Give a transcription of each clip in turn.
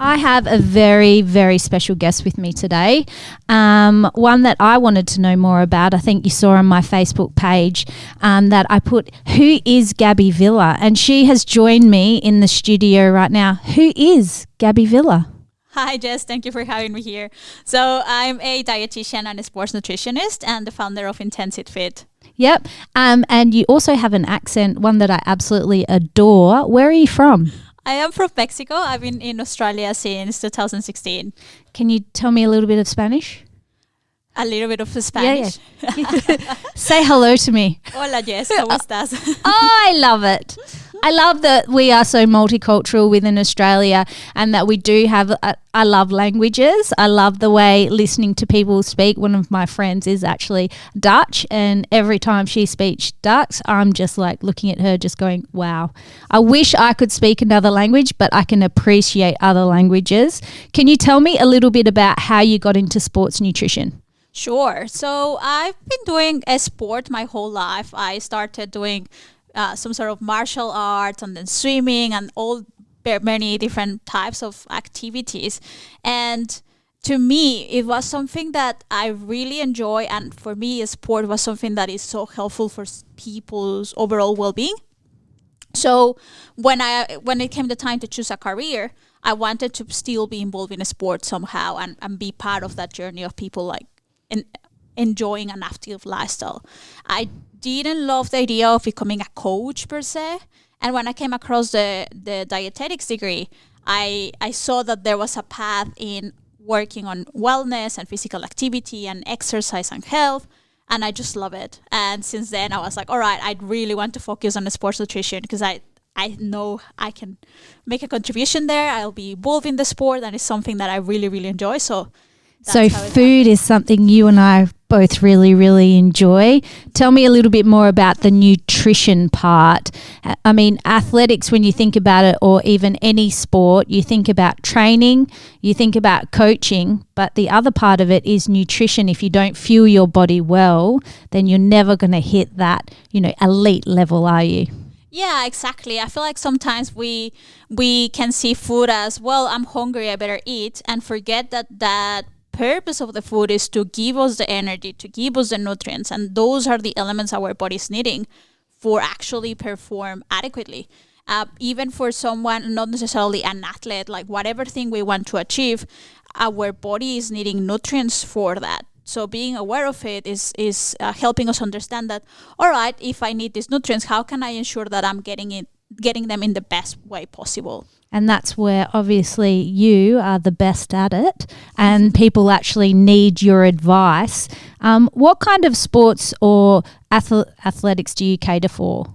I have a very, very special guest with me today. One that I wanted to know more about. I think you saw on my Facebook page that I put, who is Gaby Villa? And she has joined me in the studio right now. Who is Gaby Villa? Hi, Jess. Thank you for having me here. So I'm a dietitian and a sports nutritionist and the founder of Intensive Fit. Yep. And you also have an accent, one that I absolutely adore. Where are you from? I am from Mexico. I've been in Australia since 2016. Can you tell me a little bit of Spanish? A little bit of Spanish. Yeah. Say hello to me. Hola, Jess. ¿Cómo estás? Oh, I love it. I love that we are so multicultural within Australia and that we do have, I love languages. I love the way listening to people speak. One of my friends is actually Dutch, and every time she speaks Dutch, I'm just like looking at her just going, wow. I wish I could speak another language, but I can appreciate other languages. Can you tell me a little bit about how you got into sports nutrition? Sure. So I've been doing a sport my whole life. I started doing some sort of martial arts and then swimming and many different types of activities. And to me, it was something that I really enjoy. And for me, sport was something that is so helpful for people's overall well-being. So when it came the time to choose a career, I wanted to still be involved in a sport somehow and be part of that journey of people like enjoying an active lifestyle. I didn't love the idea of becoming a coach per se. And when I came across the dietetics degree, I saw that there was a path in working on wellness and physical activity and exercise and health. And I just love it. And since then I was like, all right, I really want to focus on the sports nutrition because I know I can make a contribution there. I'll be involved in the sport and it's something that I really, really enjoy. So food is something you and I both really, really enjoy. Tell me a little bit more about the nutrition part. I mean, athletics, when you think about it, or even any sport, you think about training, you think about coaching, but the other part of it is nutrition. If you don't fuel your body well, then you're never going to hit that, elite level, are you? Yeah, exactly. I feel like sometimes we can see food as, well, I'm hungry, I better eat, and forget that purpose of the food is to give us the energy, to give us the nutrients, and those are the elements our body is needing for actually perform adequately. Even for someone not necessarily an athlete, like whatever thing we want to achieve, our body is needing nutrients for that. So being aware of it is helping us understand that, all right, if I need these nutrients, how can I ensure that I'm getting them in the best way possible? And that's where obviously you are the best at it and people actually need your advice. What kind of sports or athletics do you cater for?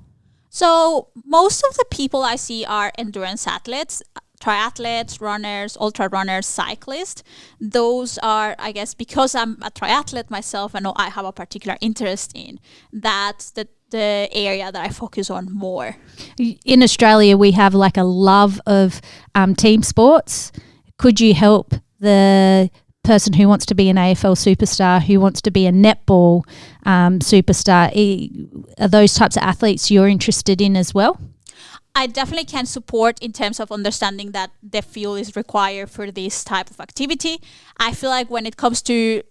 So most of the people I see are endurance athletes, triathletes, runners, ultra runners, cyclists. Those are, I guess, because I'm a triathlete myself and I have a particular interest in, that's the area that I focus on more. In Australia, we have like a love of team sports. Could you help the person who wants to be an AFL superstar, who wants to be a netball superstar? Are those types of athletes you're interested in as well? I definitely can support in terms of understanding that the fuel is required for this type of activity. I feel like when it comes to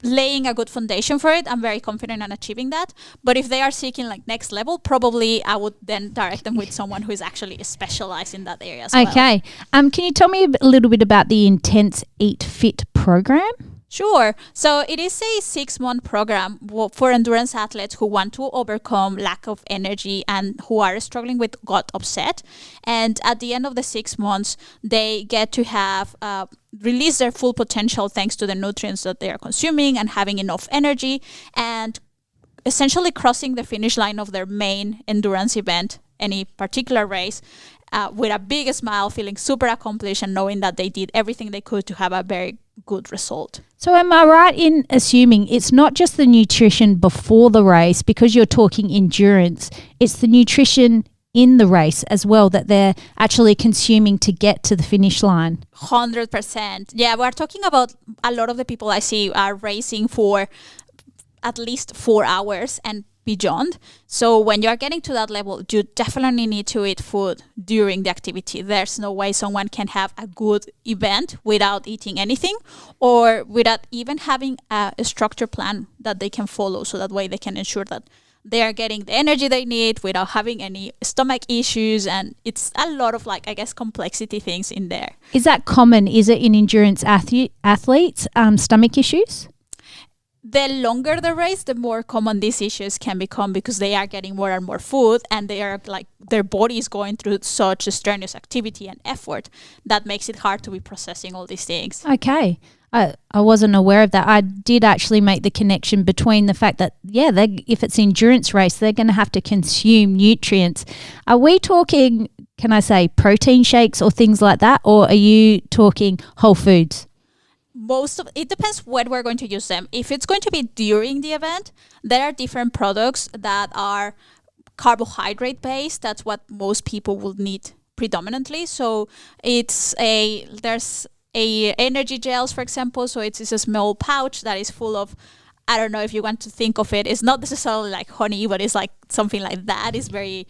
laying a good foundation for it, I'm very confident in achieving that. But if they are seeking like next level, probably I would then direct them with someone who is actually specialized in that area as well. Okay. Can you tell me a little bit about the Intense Eat Fit program? Sure. So it is a 6-month program for endurance athletes who want to overcome lack of energy and who are struggling with gut upset. And at the end of the 6 months, they get to have release their full potential thanks to the nutrients that they are consuming and having enough energy and essentially crossing the finish line of their main endurance event, any particular race, with a big smile, feeling super accomplished and knowing that they did everything they could to have a very good result. So am I right in assuming it's not just the nutrition before the race, because you're talking endurance, it's the nutrition in the race as well that they're actually consuming to get to the finish line? 100%. Yeah, we're talking about a lot of the people I see are racing for at least 4 hours, and beyond. So when you're getting to that level, you definitely need to eat food during the activity. There's no way someone can have a good event without eating anything, or without even having a structured plan that they can follow, so that way they can ensure that they are getting the energy they need without having any stomach issues. And it's a lot of complexity things in there. Is that common? Is it in endurance athletes, stomach issues? The longer the race, the more common these issues can become, because they are getting more and more food, and they are their body is going through such a strenuous activity and effort that makes it hard to be processing all these things. Okay. I wasn't aware of that. I did actually make the connection between the fact that, if it's endurance race, they're going to have to consume nutrients. Are we talking, can I say, protein shakes or things like that, or are you talking whole foods? It depends when we're going to use them. If it's going to be during the event, there are different products that are carbohydrate based. That's what most people will need predominantly. So there's a energy gels, for example. So it's a small pouch that is full of, I don't know if you want to think of it, it's not necessarily like honey, but it's like something like that. It's very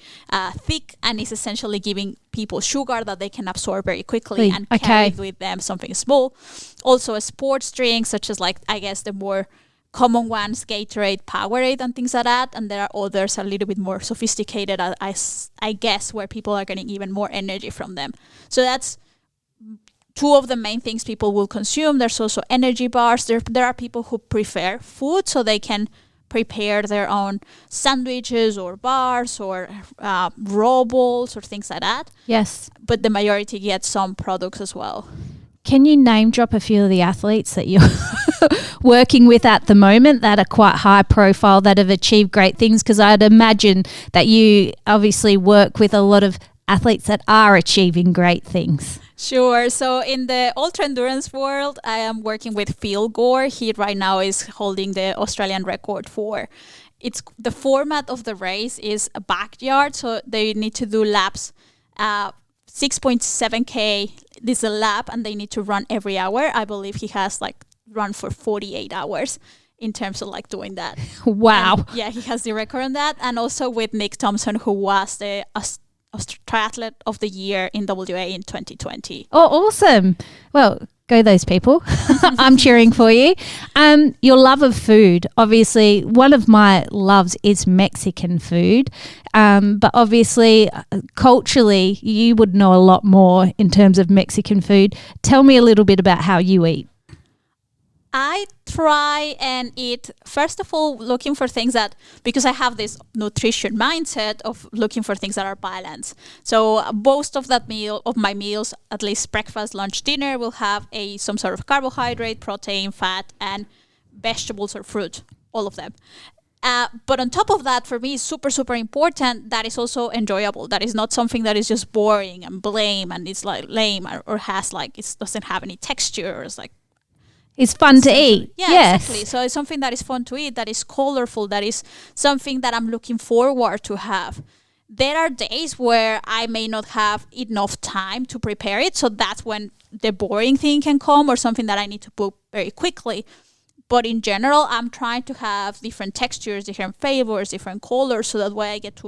thick, and it's essentially giving people sugar that they can absorb very quickly and carry with them something small. Also a sports drink, such as the more common ones, Gatorade, Powerade, and things like that. And there are others a little bit more sophisticated, I guess, where people are getting even more energy from them. So that's two of the main things people will consume. There's also energy bars. There are people who prefer food, so they can prepare their own sandwiches or bars or raw balls or things like that. Yes. But the majority get some products as well. Can you name drop a few of the athletes that you're working with at the moment that are quite high profile, that have achieved great things? Because I'd imagine that you obviously work with a lot of athletes that are achieving great things. Sure. So in the ultra endurance world, I am working with Phil Gore. He right now is holding the Australian record for. It's the format of the race is a backyard, so they need to do laps, 6.7k. This is a lap, and they need to run every hour. I believe he has run for 48 hours in terms of doing that. Wow. And, he has the record on that, and also with Nick Thompson, who was the triathlete of the year in WA in 2020. Oh, awesome. Well, go those people. I'm cheering for you. Your love of food. Obviously, one of my loves is Mexican food. But obviously, culturally, you would know a lot more in terms of Mexican food. Tell me a little bit about how you eat. I try and eat, first of all, looking for things that, because I have this nutrition mindset of looking for things that are balanced. So most of my meals, at least breakfast, lunch, dinner, will have some sort of carbohydrate, protein, fat, and vegetables or fruit, all of them. But on top of that, for me, is super, super important that is also enjoyable. That is not something that is just boring and lame and it's lame or has it doesn't have any texture. It's fun to eat. Yeah, yes. Exactly. So it's something that is fun to eat, that is colorful, that is something that I'm looking forward to have. There are days where I may not have enough time to prepare it, so that's when the boring thing can come, or something that I need to cook very quickly. But in general, I'm trying to have different textures, different flavors, different colors, so that way I get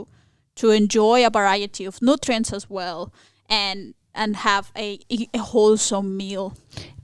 to enjoy a variety of nutrients as well, and have a wholesome meal.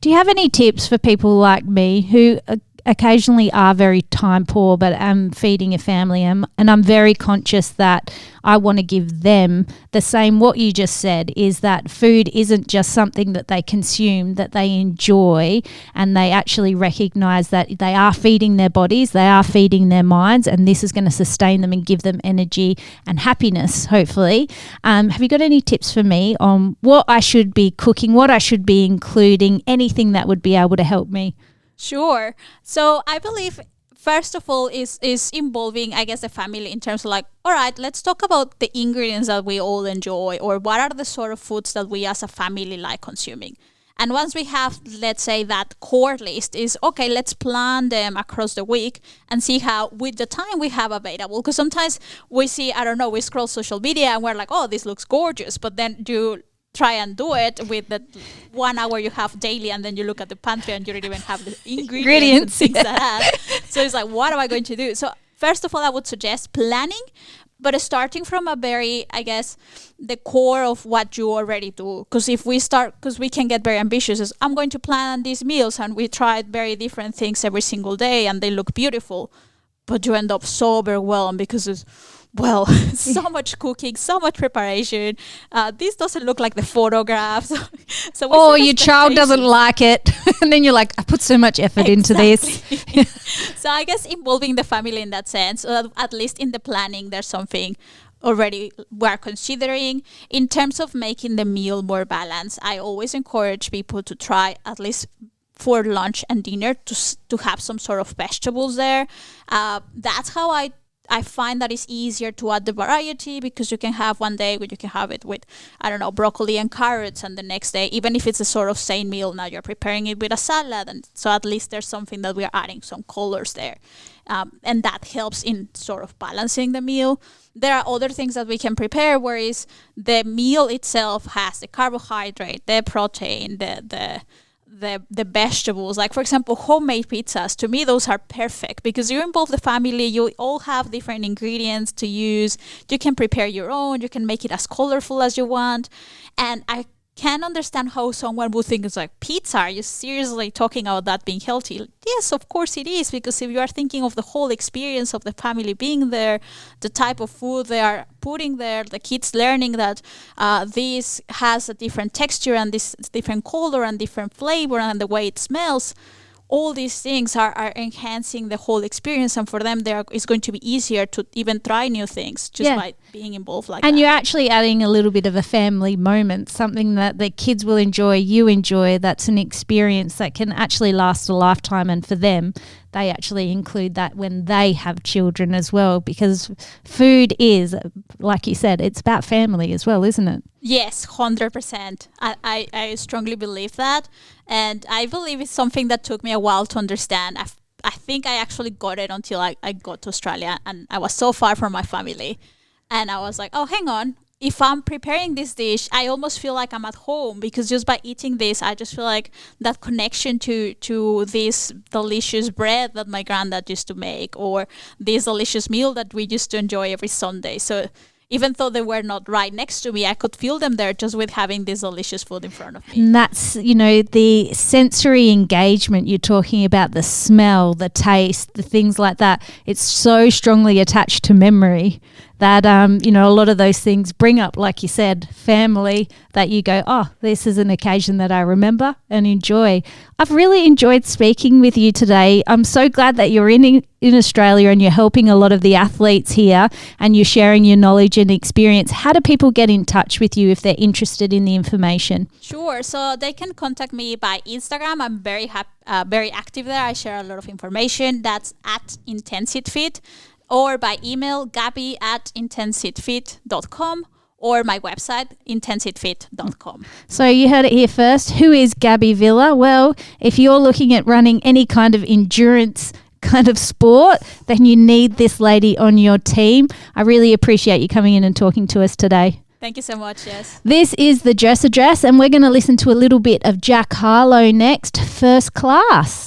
Do you have any tips for people like me who occasionally are very time poor, but am feeding a family, and I'm very conscious that I want to give them the same? What you just said is that food isn't just something that they consume, that they enjoy, and they actually recognize that they are feeding their bodies, they are feeding their minds, and this is going to sustain them and give them energy and happiness, hopefully. Have you got any tips for me on what I should be cooking, what I should be including, anything that would be able to help me? Sure. So I believe, first of all, is involving, I guess, the family in terms of all right, let's talk about the ingredients that we all enjoy, or what are the sort of foods that we as a family like consuming. And once we have, let's say, that core list is, okay, let's plan them across the week and see how, with the time we have available. Because sometimes we see, we scroll social media and we're like, oh, this looks gorgeous. But then you try and do it with the 1 hour you have daily, and then you look at the pantry and you don't even have the ingredients and things like that. So it's what am I going to do? So first of all, I would suggest planning, but starting from a very, I guess, the core of what you already do. Because if we start, because we can get very ambitious, as I'm going to plan these meals, and we tried very different things every single day, and they look beautiful, but you end up so overwhelmed because it's, well, so much cooking, so much preparation. This doesn't look like the photographs. So or your child doesn't like it. And then you're like, I put so much effort into this. So I guess involving the family in that sense, at least in the planning, there's something already we're considering. In terms of making the meal more balanced, I always encourage people to try at least for lunch and dinner to have some sort of vegetables there. That's how I find that it's easier to add the variety, because you can have one day where you can have it with, I don't know, broccoli and carrots, and the next day, even if it's a sort of same meal, now you're preparing it with a salad, and so at least there's something that we are adding some colors there, and that helps in sort of balancing the meal. There are other things that we can prepare, whereas the meal itself has the carbohydrate, the protein, the vegetables. Like, for example, homemade pizzas, to me those are perfect because you involve the family, you all have different ingredients to use, you can prepare your own, you can make it as colorful as you want. And I can understand how someone would think it's like, pizza, are you seriously talking about that being healthy? Yes, of course it is, because if you are thinking of the whole experience of the family being there, the type of food they are putting there, the kids learning that this has a different texture and this different color and different flavor and the way it smells, all these things are enhancing the whole experience, and for them it's going to be easier to even try new things just by being involved like that. And you're actually adding a little bit of a family moment, something that the kids will enjoy, you enjoy, that's an experience that can actually last a lifetime, and for them, they actually include that when they have children as well, because food is, like you said, it's about family as well, isn't it? Yes, 100%. I strongly believe that. And I believe it's something that took me a while to understand. I think I actually got it until I got to Australia and I was so far from my family. And I was like, oh, hang on. If I'm preparing this dish, I almost feel like I'm at home, because just by eating this, I just feel like that connection to this delicious bread that my granddad used to make, or this delicious meal that we used to enjoy every Sunday. So even though they were not right next to me, I could feel them there just with having this delicious food in front of me. And that's, the sensory engagement you're talking about, the smell, the taste, the things like that. It's so strongly attached to memory that, a lot of those things bring up, like you said, family, that you go, oh, this is an occasion that I remember and enjoy. I've really enjoyed speaking with you today. I'm so glad that you're in Australia and you're helping a lot of the athletes here and you're sharing your knowledge and experience. How do people get in touch with you if they're interested in the information? Sure. So they can contact me by Instagram. I'm very active there. I share a lot of information. That's at IntensityFit. Or by email, gaby@intensityfit.com, or my website, intensityfit.com. So you heard it here first. Who is Gaby Villa? Well, if you're looking at running any kind of endurance kind of sport, then you need this lady on your team. I really appreciate you coming in and talking to us today. Thank you so much, yes. This is The Dress Address, and we're going to listen to a little bit of Jack Harlow next, First Class.